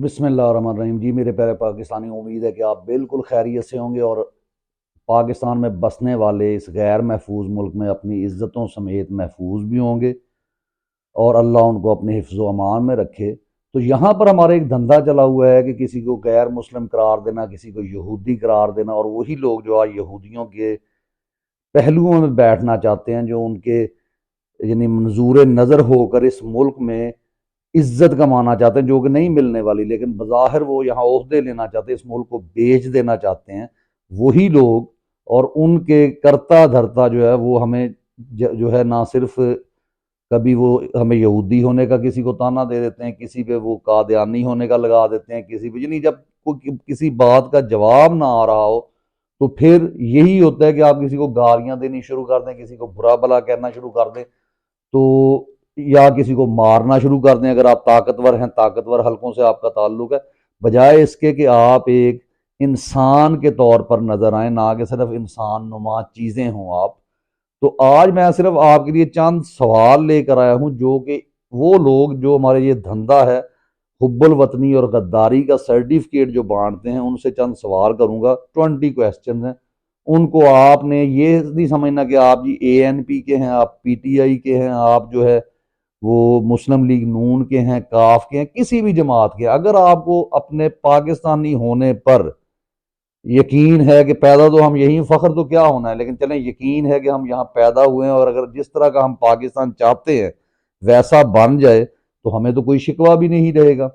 بسم اللہ الرحمن الرحیم جی میرے پیارے پاکستانی، امید ہے کہ آپ بالکل خیریت سے ہوں گے اور پاکستان میں بسنے والے اس غیر محفوظ ملک میں اپنی عزتوں سمیت محفوظ بھی ہوں گے اور اللہ ان کو اپنے حفظ و امان میں رکھے۔ تو یہاں پر ہمارا ایک دھندا چلا ہوا ہے کہ کسی کو غیر مسلم قرار دینا، کسی کو یہودی قرار دینا، اور وہی لوگ جو آج یہودیوں کے پہلوؤں میں بیٹھنا چاہتے ہیں، جو ان کے یعنی منظور نظر ہو کر اس ملک میں عزت کمانا چاہتے ہیں جو کہ نہیں ملنے والی، لیکن بظاہر وہ یہاں عہدے لینا چاہتے ہیں، اس ملک کو بیچ دینا چاہتے ہیں وہی لوگ، اور ان کے کرتا دھرتا جو ہے وہ ہمیں جو ہے نہ صرف کبھی وہ ہمیں یہودی ہونے کا کسی کو تانا دے دیتے ہیں، کسی پہ وہ قادیانی ہونے کا لگا دیتے ہیں، کسی پہ یعنی جب کوئی کسی بات کا جواب نہ آ رہا ہو تو پھر یہی ہوتا ہے کہ آپ کسی کو گالیاں دینی شروع کر دیں، کسی کو برا بھلا کہنا شروع کر دیں، تو یا کسی کو مارنا شروع کر دیں اگر آپ طاقتور ہیں، طاقتور حلقوں سے آپ کا تعلق ہے، بجائے اس کے کہ آپ ایک انسان کے طور پر نظر آئیں، نہ کہ صرف انسان نما چیزیں ہوں آپ۔ تو آج میں صرف آپ کے لیے چند سوال لے کر آیا ہوں، جو کہ وہ لوگ جو ہمارے یہ دھندا ہے حب الوطنی اور غداری کا سرٹیفکیٹ جو بانٹتے ہیں، ان سے چند سوال کروں گا، 20 کویسچنز ہیں۔ ان کو آپ نے یہ نہیں سمجھنا کہ آپ جی اے این پی کے ہیں، آپ پی ٹی آئی کے ہیں، آپ جو ہے وہ مسلم لیگ نون کے ہیں، کاف کے ہیں، کسی بھی جماعت کے۔ اگر آپ کو اپنے پاکستانی ہونے پر یقین ہے کہ پیدا تو ہم یہیں، فخر تو کیا ہونا ہے، لیکن چلیں یقین ہے کہ ہم یہاں پیدا ہوئے ہیں اور اگر جس طرح کا ہم پاکستان چاہتے ہیں ویسا بن جائے تو ہمیں تو کوئی شکوہ بھی نہیں رہے گا۔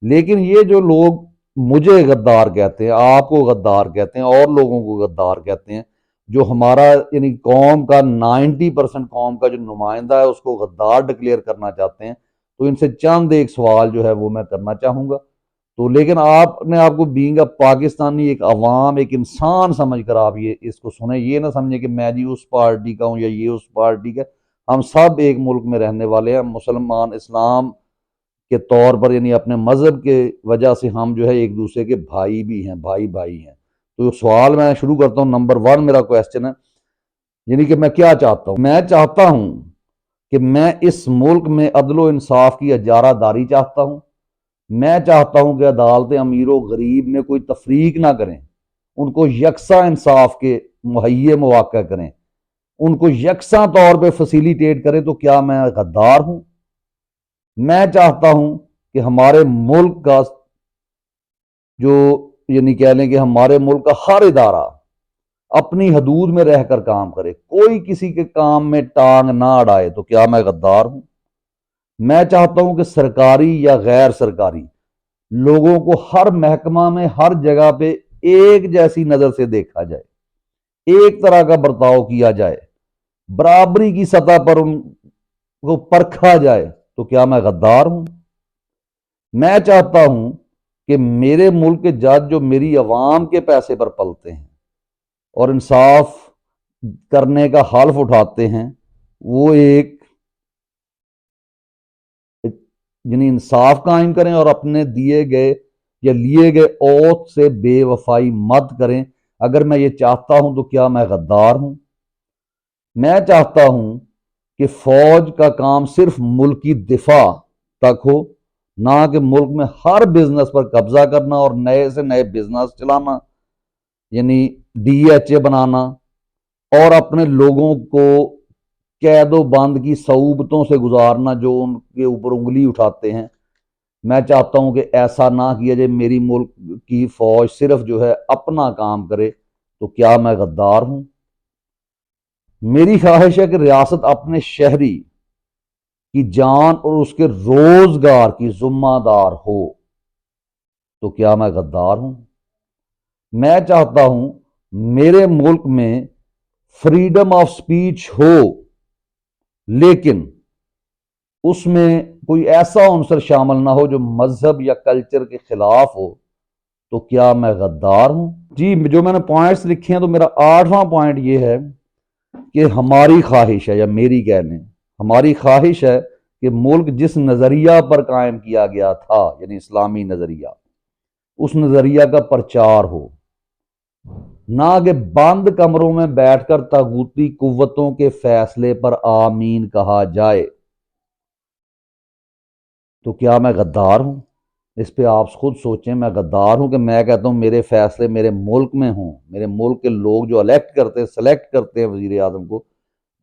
لیکن یہ جو لوگ مجھے غدار کہتے ہیں، آپ کو غدار کہتے ہیں، اور لوگوں کو غدار کہتے ہیں، جو ہمارا یعنی قوم کا 90% قوم کا جو نمائندہ ہے اس کو غدار ڈکلیئر کرنا چاہتے ہیں، تو ان سے چند ایک سوال جو ہے وہ میں کرنا چاہوں گا۔ تو لیکن آپ نے آپ کو بینگ اے پاکستانی، ایک عوام، ایک انسان سمجھ کر آپ یہ اس کو سنیں، یہ نہ سمجھیں کہ میں جی اس پارٹی کا ہوں یا یہ اس پارٹی کا۔ ہم سب ایک ملک میں رہنے والے ہیں، مسلمان اسلام کے طور پر یعنی اپنے مذہب کے وجہ سے ہم جو ہے ایک دوسرے کے بھائی بھی ہیں، بھائی بھائی ہیں۔ تو سوال میں شروع کرتا ہوں، نمبر 1 میرا کویسچن ہے، یعنی کہ میں کیا چاہتا ہوں؟ میں چاہتا ہوں کہ میں اس ملک میں عدل و انصاف کی اجارہ داری چاہتا ہوں۔ میں چاہتا ہوں کہ عدالتیں امیر و غریب میں کوئی تفریق نہ کریں، ان کو یکساں انصاف کے مہیا مواقع کریں، ان کو یکساں طور پہ فیسیلیٹیٹ کریں۔ تو کیا میں غدار ہوں؟ میں چاہتا ہوں کہ ہمارے ملک کا جو یعنی کہہ لیں کہ ہمارے ملک کا ہر ادارہ اپنی حدود میں رہ کر کام کرے، کوئی کسی کے کام میں ٹانگ نہ اڑائے۔ تو کیا میں غدار ہوں؟ میں چاہتا ہوں کہ سرکاری یا غیر سرکاری لوگوں کو ہر محکمہ میں ہر جگہ پہ ایک جیسی نظر سے دیکھا جائے، ایک طرح کا برتاؤ کیا جائے، برابری کی سطح پر ان کو پرکھا جائے۔ تو کیا میں غدار ہوں؟ میں چاہتا ہوں کہ میرے ملک کے جج جو میری عوام کے پیسے پر پلتے ہیں اور انصاف کرنے کا حلف اٹھاتے ہیں، وہ ایک یعنی انصاف قائم کریں اور اپنے دیے گئے یا لیے گئے اوتھ سے بے وفائی مت کریں۔ اگر میں یہ چاہتا ہوں تو کیا میں غدار ہوں؟ میں چاہتا ہوں کہ فوج کا کام صرف ملکی دفاع تک ہو، نہ کہ ملک میں ہر بزنس پر قبضہ کرنا اور نئے سے نئے بزنس چلانا، یعنی ڈی ایچ اے بنانا، اور اپنے لوگوں کو قید و بند کی صعوبتوں سے گزارنا جو ان کے اوپر انگلی اٹھاتے ہیں۔ میں چاہتا ہوں کہ ایسا نہ کیا جائے، میری ملک کی فوج صرف جو ہے اپنا کام کرے۔ تو کیا میں غدار ہوں؟ میری خواہش ہے کہ ریاست اپنے شہری کی جان اور اس کے روزگار کی ذمہ دار ہو۔ تو کیا میں غدار ہوں؟ میں چاہتا ہوں میرے ملک میں فریڈم آف سپیچ ہو، لیکن اس میں کوئی ایسا عنصر شامل نہ ہو جو مذہب یا کلچر کے خلاف ہو۔ تو کیا میں غدار ہوں؟ جی جو میں نے پوائنٹس لکھے ہیں، تو میرا 8واں پوائنٹ یہ ہے کہ ہماری خواہش ہے، یا میری کہہ لیں ہماری خواہش ہے کہ ملک جس نظریہ پر قائم کیا گیا تھا یعنی اسلامی نظریہ، اس نظریہ کا پرچار ہو، نہ کہ بند کمروں میں بیٹھ کر طاغوتی قوتوں کے فیصلے پر آمین کہا جائے۔ تو کیا میں غدار ہوں؟ اس پہ آپ خود سوچیں. میں غدار ہوں کہ میں کہتا ہوں میرے فیصلے میرے ملک میں ہوں, میرے ملک کے لوگ جو الیکٹ کرتے ہیں, سلیکٹ کرتے ہیں وزیر اعظم کو,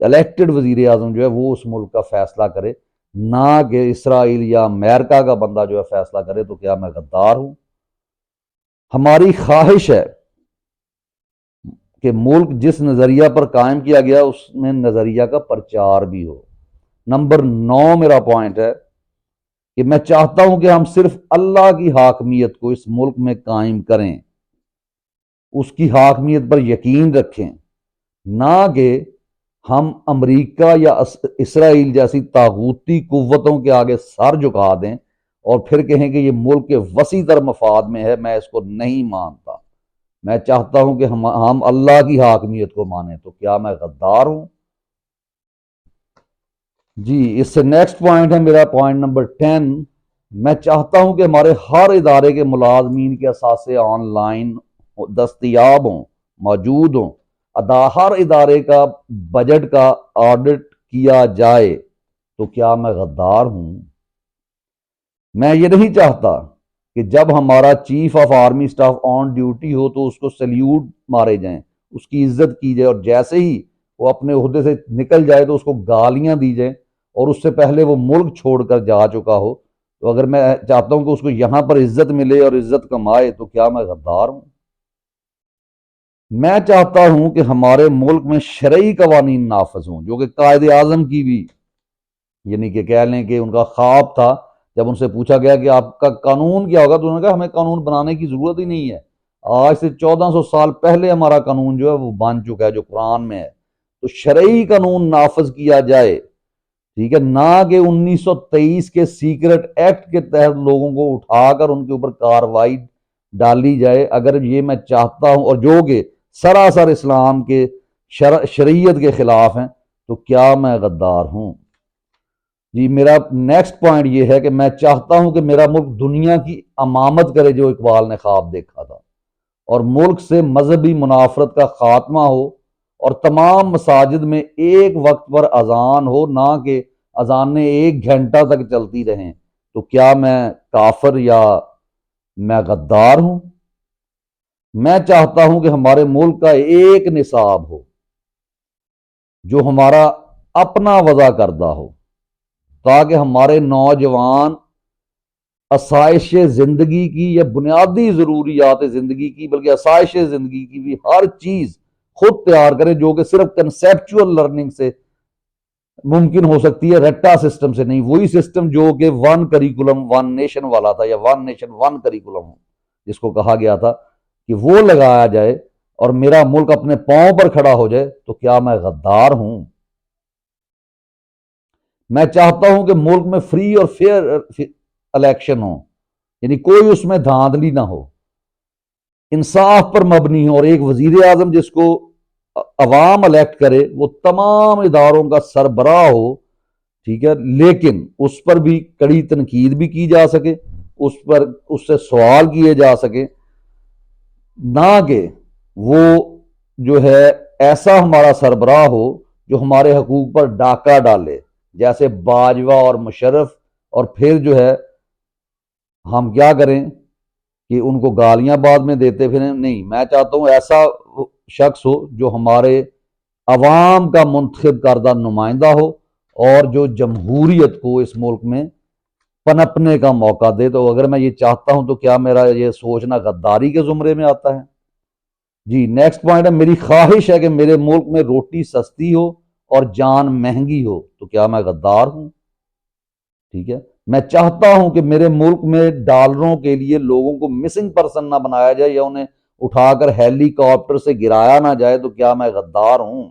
الیکٹڈ وزیر اعظم جو ہے وہ اس ملک کا فیصلہ کرے, نہ کہ اسرائیل یا امریکہ کا بندہ جو ہے فیصلہ کرے. تو کیا میں غدار ہوں؟ ہماری خواہش ہے کہ ملک جس نظریہ پر قائم کیا گیا اس میں نظریہ کا پرچار بھی ہو. نمبر 9 میرا پوائنٹ ہے کہ میں چاہتا ہوں کہ ہم صرف اللہ کی حاکمیت کو اس ملک میں قائم کریں, اس کی حاکمیت پر یقین رکھیں, نہ کہ ہم امریکہ یا اسرائیل جیسی طاغوتی قوتوں کے آگے سر جھکا دیں اور پھر کہیں کہ یہ ملک کے وسیع تر مفاد میں ہے. میں اس کو نہیں مانتا. میں چاہتا ہوں کہ ہم اللہ کی حاکمیت کو مانیں. تو کیا میں غدار ہوں؟ جی, اس سے نیکسٹ پوائنٹ ہے میرا پوائنٹ نمبر 10. میں چاہتا ہوں کہ ہمارے ہر ادارے کے ملازمین کے اثاثے آن لائن دستیاب ہوں, موجود ہوں. ہر ادارے کا بجٹ کا آڈٹ کیا جائے. تو کیا میں غدار ہوں؟ میں یہ نہیں چاہتا کہ جب ہمارا chief of army staff on duty ہو تو اس کو سلیوٹ مارے جائیں, اس کی عزت کی جائے, اور جیسے ہی وہ اپنے عہدے سے نکل جائے تو اس کو گالیاں دی جائیں, اور اس سے پہلے وہ ملک چھوڑ کر جا چکا ہو. تو اگر میں چاہتا ہوں کہ اس کو یہاں پر عزت ملے اور عزت کمائے, تو کیا میں غدار ہوں؟ میں چاہتا ہوں کہ ہمارے ملک میں شرعی قوانین نافذ ہوں, جو کہ قائد اعظم کی بھی یعنی کہ کہہ لیں کہ ان کا خواب تھا. جب ان سے پوچھا گیا کہ آپ کا قانون کیا ہوگا تو انہوں نے کہا ہمیں قانون بنانے کی ضرورت ہی نہیں ہے, آج سے 1400 سال پہلے ہمارا قانون جو ہے وہ بن چکا ہے, جو قرآن میں ہے. تو شرعی قانون نافذ کیا جائے, ٹھیک ہے, نہ کہ 1923 کے سیکرٹ ایکٹ کے تحت لوگوں کو اٹھا کر ان کے اوپر کارروائی ڈالی جائے. اگر یہ میں چاہتا ہوں, اور جو کہ سراسر اسلام کے شریعت کے خلاف ہیں, تو کیا میں غدار ہوں؟ جی, میرا نیکسٹ پوائنٹ یہ ہے کہ میں چاہتا ہوں کہ میرا ملک دنیا کی امامت کرے, جو اقبال نے خواب دیکھا تھا, اور ملک سے مذہبی منافرت کا خاتمہ ہو, اور تمام مساجد میں ایک وقت پر اذان ہو, نہ کہ اذانیں 1 گھنٹہ تک چلتی رہیں. تو کیا میں کافر یا میں غدار ہوں؟ میں چاہتا ہوں کہ ہمارے ملک کا ایک نصاب ہو جو ہمارا اپنا وضع کردہ ہو, تاکہ ہمارے نوجوان آسائش زندگی کی یا بنیادی ضروریات زندگی کی, بلکہ آسائش زندگی کی بھی ہر چیز خود تیار کریں, جو کہ صرف کنسیپچول لرننگ سے ممکن ہو سکتی ہے, رٹا سسٹم سے نہیں. وہی سسٹم جو کہ 1 کریکولم 1 نیشن والا تھا, یا 1 نیشن 1 کریکولم جس کو کہا گیا تھا, کہ وہ لگایا جائے اور میرا ملک اپنے پاؤں پر کھڑا ہو جائے. تو کیا میں غدار ہوں؟ میں چاہتا ہوں کہ ملک میں فری اور فیئر الیکشن ہو, یعنی کوئی اس میں دھاندلی نہ ہو, انصاف پر مبنی ہو, اور ایک وزیر اعظم جس کو عوام الیکٹ کرے وہ تمام اداروں کا سربراہ ہو, ٹھیک ہے, لیکن اس پر بھی کڑی تنقید بھی کی جا سکے, اس سے سوال کیے جا سکے, نہ کہ وہ جو ہے ایسا ہمارا سربراہ ہو جو ہمارے حقوق پر ڈاکہ ڈالے, جیسے باجوہ اور مشرف, اور پھر جو ہے ہم کیا کریں کہ ان کو گالیاں بعد میں دیتے پھریں. نہیں, میں چاہتا ہوں ایسا شخص ہو جو ہمارے عوام کا منتخب کردہ نمائندہ ہو, اور جو جمہوریت کو اس ملک میں پنپنے کا موقع دے. تو اگر میں یہ چاہتا ہوں تو کیا میرا یہ سوچنا غداری کے زمرے میں آتا ہے؟ جی, نیکسٹ پوائنٹ ہے, میری خواہش ہے کہ میرے ملک میں روٹی سستی ہو اور جان مہنگی ہو. تو کیا میں غدار ہوں؟ ٹھیک ہے, میں چاہتا ہوں کہ میرے ملک میں ڈالروں کے لیے لوگوں کو مسنگ پرسن نہ بنایا جائے, یا انہیں اٹھا کر ہیلی کاپٹر سے گرایا نہ جائے. تو کیا میں غدار ہوں؟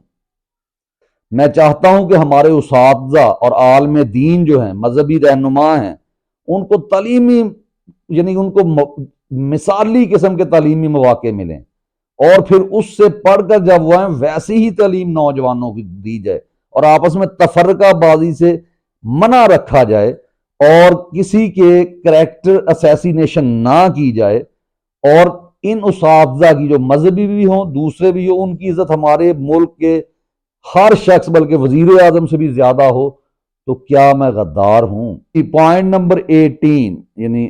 میں چاہتا ہوں کہ ہمارے اساتذہ اور عالم دین جو ہیں, مذہبی رہنما ہیں, ان کو تعلیمی یعنی ان کو مثالی قسم کے تعلیمی مواقع ملیں, اور پھر اس سے پڑھ کر جب وہ آئیں ویسی ہی تعلیم نوجوانوں کی دی جائے, اور آپس میں تفرقہ بازی سے منع رکھا جائے, اور کسی کے کریکٹر اسیسینیشن نہ کی جائے, اور ان اساتذہ کی جو مذہبی بھی ہوں دوسرے بھی ہوں, ان کی عزت ہمارے ملک کے ہر شخص بلکہ وزیر اعظم سے بھی زیادہ ہو. تو کیا میں غدار ہوں؟ پوائنٹ نمبر 18 یعنی